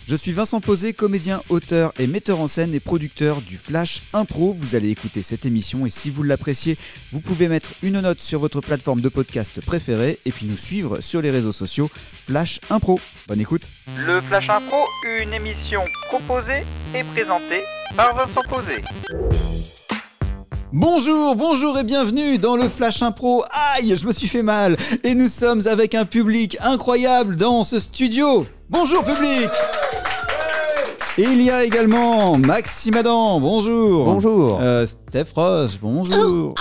Je suis Vincent Posé, comédien, auteur et metteur en scène et producteur du Flash Impro. Vous allez écouter cette émission et si vous l'appréciez, vous pouvez mettre une note sur votre plateforme de podcast préférée et puis nous suivre sur les réseaux sociaux Flash Impro. Bonne écoute. Le Flash Impro, une émission proposée et présentée par Vincent Posé. Bonjour et bienvenue dans le Flash Impro. Aïe, je me suis fait mal. Et nous sommes avec un public incroyable dans ce studio. Bonjour public. Et il y a également Maxime Adam, bonjour. Bonjour. Steph Roche, bonjour.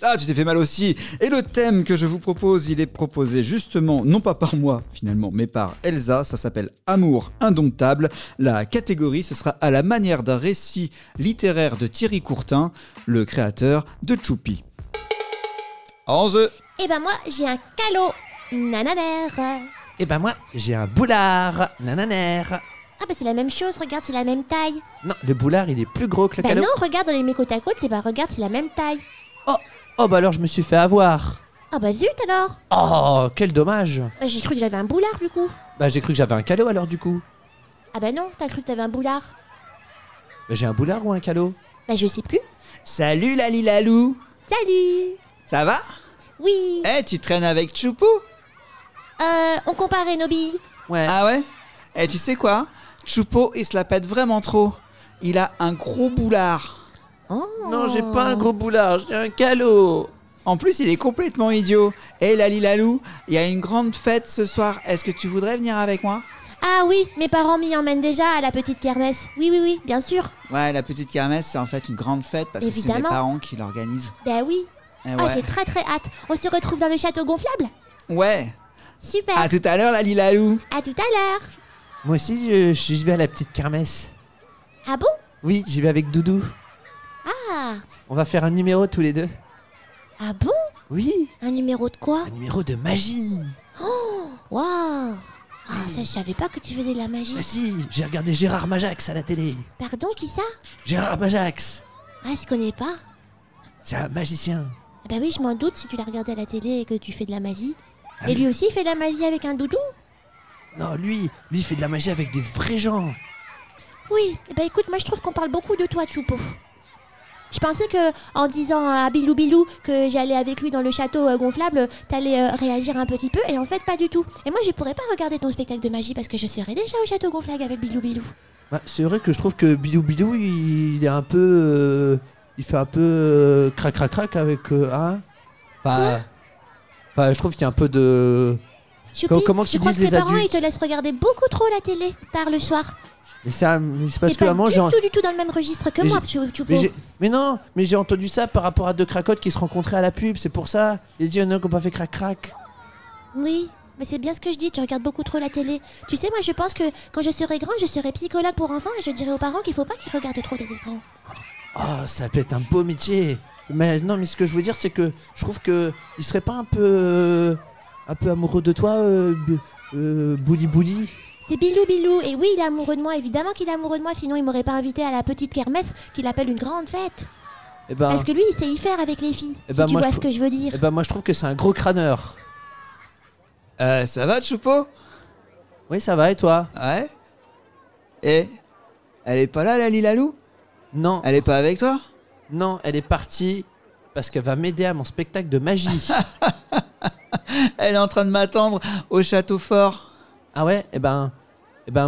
Ah, tu t'es fait mal aussi. Et le thème que je vous propose, il est proposé justement, non pas par moi finalement, mais par Elsa. Ça s'appelle Amour indomptable. La catégorie, ce sera à la manière d'un récit littéraire de Thierry Courtin, le créateur de Choupi. En jeu. Eh ben moi, j'ai un calot nananaire. Et ben moi, j'ai un boulard nananaire. Ah bah c'est la même chose, regarde, c'est la même taille. Non, le boulard, il est plus gros que le Bah calot. non, regarde, dans les mes côte à côte, c'est regarde, c'est la même taille. Oh bah alors je me suis fait avoir. Ah bah zut alors. Oh, quel dommage. Bah j'ai cru que j'avais un boulard du coup. Bah j'ai cru que j'avais un calot alors du coup. Ah bah non, t'as cru que t'avais un boulard. Bah j'ai un boulard ou un calot? Bah je sais plus. Salut la Lilalou. Salut. Ça va? Oui. Eh, tu traînes avec Choupou? On comparait nos billes. Ouais. Ah ouais? Eh, tu sais quoi? Choupo, il se la pète vraiment trop. Il a un gros boulard. Oh. Non, j'ai pas un gros boulard, j'ai un calot. En plus, il est complètement idiot. Eh, la Lilalou, il y a une grande fête ce soir. Est-ce que tu voudrais venir avec moi? Ah oui, mes parents m'y emmènent déjà à la petite kermesse. Oui, bien sûr. Ouais, la petite kermesse, c'est en fait une grande fête parce que c'est Évidemment. mes parents qui l'organisent. Bah oui. Eh Ah, ouais. j'ai très hâte. On se retrouve dans le château gonflable. Ouais. Super. À tout à l'heure, la Lilalou. À tout à l'heure. Moi aussi, je vais à la petite kermesse. Ah bon? Oui, j'y vais avec Doudou. Ah. On va faire un numéro tous les deux. Ah bon? Oui, Un numéro de quoi? un numéro de magie. Waouh. Ah, ça, je savais pas que tu faisais de la magie. Bah si, j'ai regardé Gérard Majax à la télé. Pardon, qui ça? Gérard Majax, Ah, je connais pas. c'est un magicien. Ah bah oui, je m'en doute si tu l'as regardé à la télé et que tu fais de la magie. Ah Et oui. lui aussi, il fait de la magie avec un doudou? Non, lui, il fait de la magie avec des vrais gens. Oui. Eh bah écoute, moi je trouve qu'on parle beaucoup de toi, Choupo. Je pensais que en disant à Bilou Bilou que j'allais avec lui dans le château gonflable, t'allais réagir un petit peu, et en fait pas du tout. Et moi je pourrais pas regarder ton spectacle de magie parce que je serais déjà au château gonflable avec Bilou Bilou. Bah, c'est vrai que je trouve que Bidou Bidou, il est un peu... il fait un peu crac crac crac avec... hein enfin, je trouve qu'il y a un peu de... Choupi, Comment je qu'ils crois disent que tes les parents ils adultes? te laissent regarder beaucoup trop la télé tard le soir. Mais c'est parce T'es que pas maman, du tout dans le même registre que Mais moi, j'ai- Choupo. Mais non, mais j'ai entendu ça par rapport à deux cracottes qui se rencontraient à la pub, c'est pour ça. Il dit, il y en a qui ont pas fait crac crac. Oui, mais c'est bien ce que je dis, tu regardes beaucoup trop la télé. Tu sais, moi je pense que quand je serai grande, je serai psychologue pour enfants et je dirai aux parents qu'il faut pas qu'ils regardent trop les écrans. Oh, ça peut être un beau métier. Mais non, mais ce que je veux dire, c'est que je trouve que il serait pas un peu amoureux de toi, Bouli Bouli. C'est Bilou Bilou, et oui, il est amoureux de moi, évidemment qu'il est amoureux de moi, sinon il m'aurait pas invité à la petite kermesse qu'il appelle une grande fête. Eh ben, Parce que lui, il sait y faire avec les filles, Eh si ben, tu moi, vois je ce que je veux dire. eh ben, moi je trouve que c'est un gros crâneur. Ça va, Choupo? Oui, ça va, et toi? Ouais. Et elle est pas là, la Lilalou? Non, Elle est pas avec toi? non, elle est partie parce qu'elle va m'aider à mon spectacle de magie. Elle est en train de m'attendre au château fort. Ah ouais? Eh ben,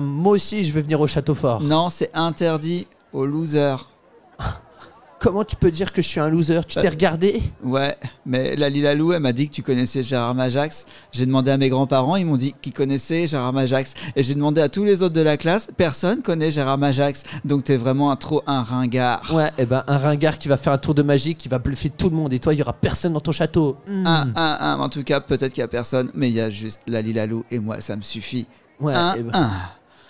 moi aussi, je vais venir au château fort. Non, c'est interdit aux losers. Comment tu peux dire que je suis un loser? Tu t'es regardé? Ouais, mais la Lilalou, elle m'a dit que tu connaissais Gérard Majax. J'ai demandé à mes grands-parents, ils m'ont dit qu'ils connaissaient Gérard Majax. Et j'ai demandé à tous les autres de la classe, personne connaît Gérard Majax. Donc t'es vraiment un ringard. Ouais, eh ben, un ringard qui va faire un tour de magie, qui va bluffer tout le monde, et toi, il y aura personne dans ton château. En tout cas, peut-être qu'il y a personne, mais il y a juste la Lilalou et moi, ça me suffit.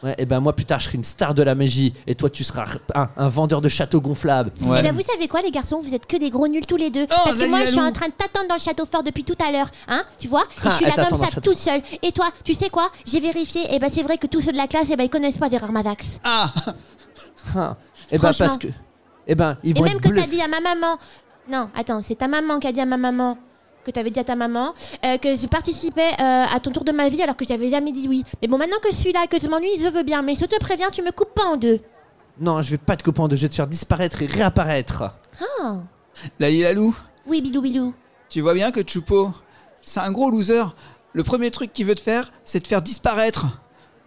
Ouais, eh ben, moi, plus tard, je serai une star de la magie, et toi, tu seras un vendeur de châteaux gonflables. Ouais. Eh ben vous savez quoi les garçons, vous êtes que des gros nuls tous les deux. Parce que la moi je suis Lilalou. en train de t'attendre dans le château fort depuis tout à l'heure, hein, tu vois. Et je Ah, suis elle là t'attend comme dans le ça château. toute seule. Et toi, tu sais quoi, j'ai vérifié, et ben c'est vrai que tous ceux de la classe, et ben ils connaissent pas Gérard Majax. Ah, Ah, eh ben, Franchement. parce que... Eh ben, ils Et vont même être que t'as bluffés. dit à ma maman. Non, attends, c'est ta maman qui a dit à ma maman que t'avais dit à ta maman, que je participais à ton tour de ma vie alors que j'avais jamais dit oui. Mais bon, maintenant que je suis là et que je m'ennuie, je veux bien. Mais je te préviens, tu me coupes pas en deux. Non, je vais pas te couper en deux, je vais te faire disparaître et réapparaître. Ah. Lali Lalou, Oui, Bilou Bilou. tu vois bien que Choupo, c'est un gros loser. Le premier truc qu'il veut te faire, c'est te faire disparaître.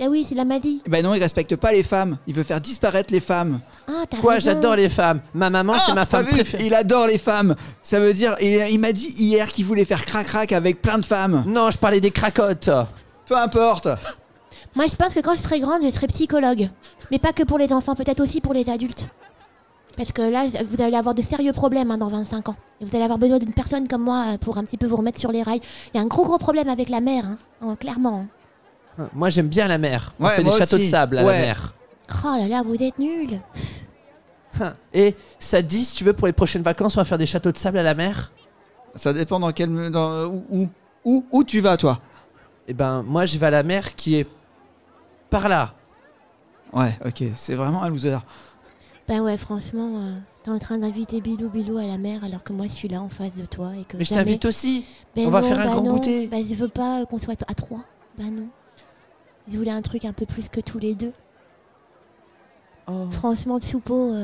Ah oui, c'est la maladie. Ben non, il respecte pas les femmes. Il veut faire disparaître les femmes. Ah, t'as Quoi, raison. j'adore les femmes. Ma maman, c'est ma t'as femme vu, préférée. il adore les femmes. Ça veut dire, il m'a dit hier qu'il voulait faire crac-crac avec plein de femmes. Non, je parlais des cracottes. Peu importe. Moi, je pense que quand je serai grande, je serai psychologue. Mais pas que pour les enfants, peut-être aussi pour les adultes. Parce que là, vous allez avoir de sérieux problèmes dans 25 ans. Et vous allez avoir besoin d'une personne comme moi pour un petit peu vous remettre sur les rails. Il y a un gros problème avec la mer, clairement. Moi, j'aime bien la mer. On Ouais, fait des moi châteaux aussi. de sable à Ouais. la mer. Oh là là, vous êtes nuls. Et ça te dit, si tu veux, pour les prochaines vacances, on va faire des châteaux de sable à la mer. Ça dépend dans quel... Où tu vas, toi? Eh ben, moi, je vais à la mer qui est par là. Ouais, ok, c'est vraiment un loser. Ben ouais, franchement, t'es en train d'inviter Bilou Bilou à la mer alors que moi je suis là en face de toi et que Mais je jamais- t'invite aussi. Ben on va non, faire un bah grand non. goûter. Ben je veux pas qu'on soit à 3. Ben non. Je voulais un truc un peu plus que tous les deux. Oh. Franchement, Choupo,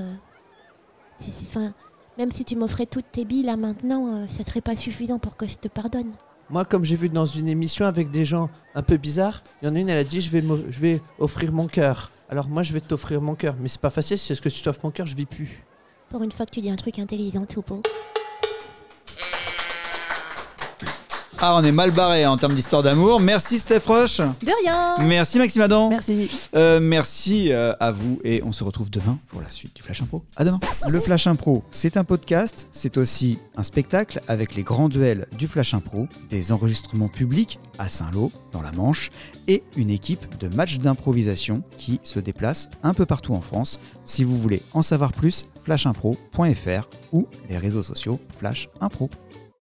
même si tu m'offrais toutes tes billes là maintenant, ça serait pas suffisant pour que je te pardonne. Moi, comme j'ai vu dans une émission avec des gens un peu bizarres, il y en a une, elle a dit je vais offrir mon cœur. Alors moi, je vais t'offrir mon cœur. Mais c'est pas facile, c'est ce que si je t'offre mon cœur, je vis plus. Pour une fois que tu dis un truc intelligent, Choupo. Ah, on est mal barré en termes d'histoire d'amour. Merci Steph Roche. De rien. Merci Maxime Adam. Merci. Merci à vous et on se retrouve demain pour la suite du Flash Impro. À demain. Le Flash Impro, c'est un podcast, c'est aussi un spectacle avec les grands duels du Flash Impro, des enregistrements publics à Saint-Lô, dans la Manche, et une équipe de matchs d'improvisation qui se déplace un peu partout en France. Si vous voulez en savoir plus, flashimpro.fr ou les réseaux sociaux Flash Impro.